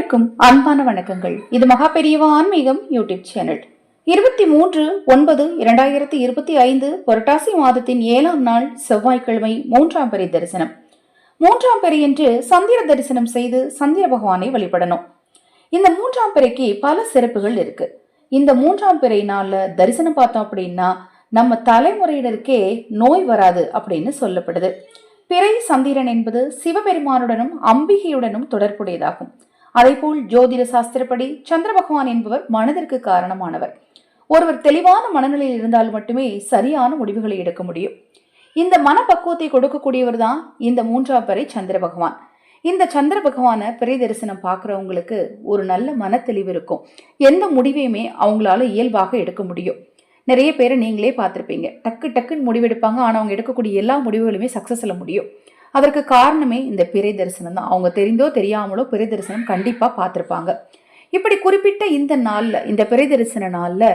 அனைவருக்கும் அன்பான வணக்கங்கள். இது மகா பெரியவா ஆன்மீகம் யூடியூப் சேனல். 23/9/2025 புரட்டாசி மாதத்தின் 7ஆம் நாள் செவ்வாய்க்கிழமை 3ஆம் பிறை தரிசனம். 3ஆம் பிறை என்று சந்திர தரிசனம் செய்து சந்திர பகவானை வழிபடணும். இந்த 3ஆம் பிறைக்கு பல சிறப்புகள் இருக்கு. இந்த 3ஆம் பிறை நாள்ல தரிசனம் பார்த்தோம் அப்படின்னா நம்ம தலைமுறையினருக்கே நோய் வராது அப்படின்னு சொல்லப்படுது. பிறை சந்திரன் என்பது சிவபெருமானுடனும் அம்பிகையுடனும் தொடர்புடையதாகும். அதேபோல் ஜோதிட சாஸ்திரப்படி சந்திர பகவான் என்பவர் மனதிற்கு காரணமானவர். ஒருவர் தெளிவான மனநிலையில் இருந்தால் மட்டுமே சரியான முடிவுகளை எடுக்க முடியும். இந்த மனப்பக்குவத்தை கொடுக்கக்கூடியவர் தான் இந்த 3ஆம் பிறை சந்திர பகவான். இந்த சந்திர பகவானை பிறை தரிசனம் பார்க்குறவங்களுக்கு ஒரு நல்ல மன தெளிவு இருக்கும். எந்த முடிவையுமே அவங்களால இயல்பாக எடுக்க முடியும். நிறைய பேரை நீங்களே பார்த்துருப்பீங்க. டக்குன்னு முடிவெடுப்பாங்க. ஆனால் அவங்க எடுக்கக்கூடிய எல்லா முடிவுகளுமே சக்ஸஸ்ல முடியும். அதற்கு காரணமே இந்த பிறை தரிசனம் தான். அவங்க தெரிந்தோ தெரியாமலோ பிறை தரிசனம் கண்டிப்பாக பார்த்துருப்பாங்க. இப்படி குறிப்பிட்ட இந்த நாளில், இந்த பிறை தரிசன நாளில்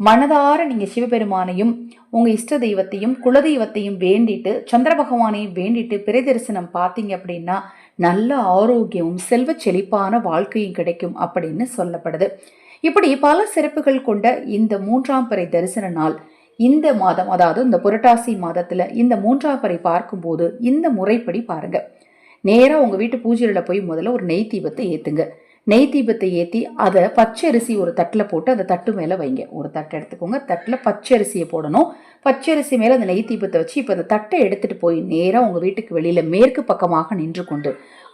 மனதார நீங்கள் சிவபெருமானையும் உங்கள் இஷ்ட தெய்வத்தையும் குலதெய்வத்தையும் வேண்டிட்டு சந்திர பகவானையும் வேண்டிட்டு பிறை தரிசனம் பார்த்தீங்க அப்படின்னா நல்ல ஆரோக்கியமும் செல்வ செழிப்பான வாழ்க்கையும் கிடைக்கும் அப்படின்னு சொல்லப்படுது. இப்படி பல சிறப்புகள் கொண்ட இந்த 3ஆம் பிறை தரிசன நாள் இந்த மாதம், அதாவது இந்த புரட்டாசி மாதத்துல இந்த 3ஆம் பிறை பார்க்கும்போது இந்த முறைப்படி பாருங்க. நேரா உங்க வீட்டு பூஜையில போய் முதல்ல ஒரு நெய் தீபத்தை ஏத்துங்க. நெய் தீபத்தை ஏற்றி அதை பச்சரிசி ஒரு தட்டில் போட்டு அந்த தட்டு மேலே வைங்க. ஒரு தட்டை எடுத்துக்கோங்க. தட்டில் பச்சரிசியை போடணும். பச்சரிசி மேலே அந்த நெய் தீபத்தை வச்சு இப்போ அந்த தட்டை எடுத்துகிட்டு போய் நேராக உங்கள் வீட்டுக்கு வெளியில் மேற்கு பக்கமாக நின்று கொண்டு,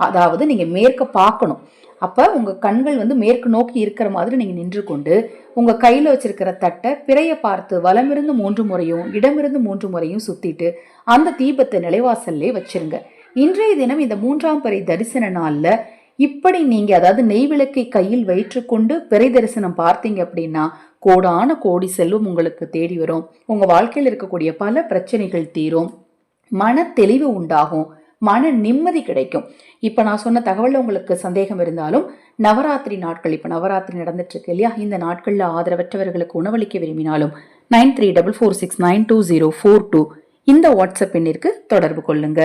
அதாவது நீங்கள் மேற்க பார்க்கணும். அப்போ உங்கள் கண்கள் மேற்கு நோக்கி இருக்கிற மாதிரி நீங்கள் நின்று கொண்டு உங்கள் கையில் வச்சிருக்கிற தட்டை பிறையை பார்த்து வலமிருந்து 3 முறையும் இடமிருந்து 3 முறையும் சுற்றிட்டு அந்த தீபத்தை நிலைவாசல்லே வச்சிருங்க. இன்றைய தினம் இந்த 3ஆம் பிறை தரிசன நாளில் இப்படி நீங்க, அதாவது நெய் விளக்கை கையில் வைற்றுக்கொண்டு பிறை தரிசனம் பார்த்தீங்க அப்படின்னா கோடான கோடி செல்வம் உங்களுக்கு தேடி வரும். உங்க வாழ்க்கையில் இருக்கக்கூடிய பல பிரச்சனைகள் தீரும், மன தெளிவு உண்டாகும், மன நிம்மதி கிடைக்கும். இப்ப நான் சொன்ன தகவல்ல உங்களுக்கு சந்தேகம் இருந்தாலும் நவராத்திரி நாட்கள், இப்ப நவராத்திரி நடந்துட்டு இருக்கு இல்லையா, இந்த நாட்கள்ல ஆதரவற்றவர்களுக்கு உணவளிக்க விரும்பினாலும் 9344692042 இந்த வாட்ஸ்அப் எண்ணிற்கு தொடர்பு கொள்ளுங்க.